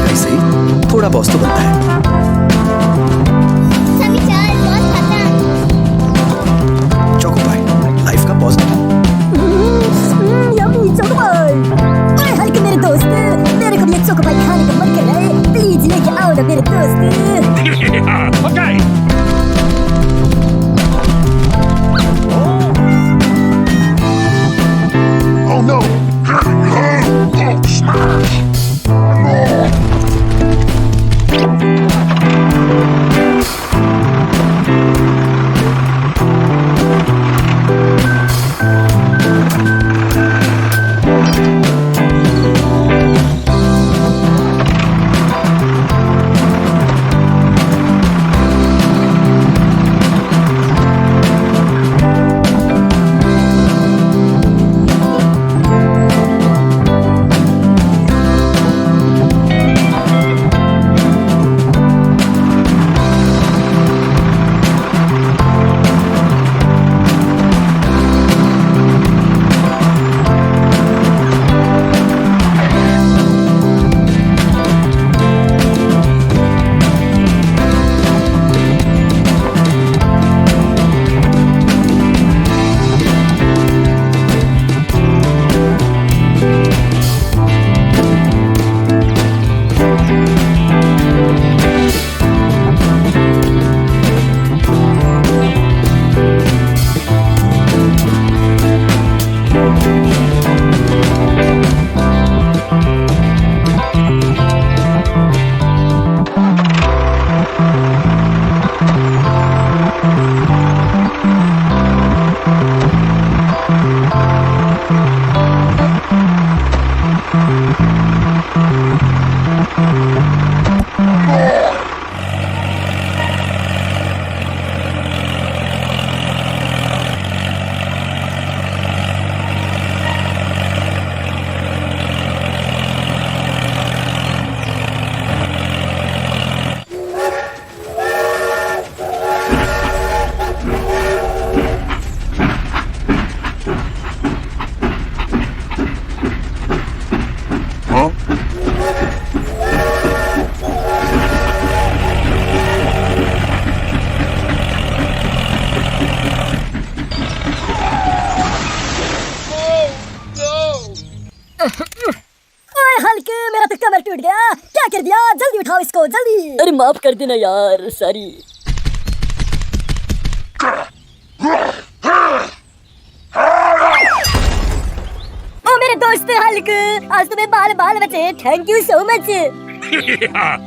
ऐसे ही थोड़ा बॉस तो बनता है। सभी चल, बॉस खत्म। चोको पाई लाइफ का बॉस। यम्मी चोको पाई। ओए हल्के मेरे दोस्त, मेरे को भी एक चोको पाई खाने का मन कर रहा है। प्लीज लेके आओ ना मेरे दोस्त। Okay. Oh no! Smash! ओए हल्के, मेरा तो कमर टूट गया। क्या कर दिया? जल्दी उठाओ इसको, जल्दी। अरे माफ कर देना यार, सॉरी। ओ मेरे दोस्त हल्क, आज तुम्हें बाल बाल बचे। Thank you so much.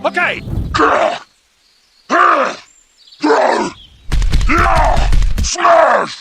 Okay. Smash!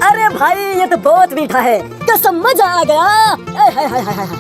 अरे भाई ये तो बहुत मीठा है, कसम मजा आ गया। हाय हाय हाय हाय हाय।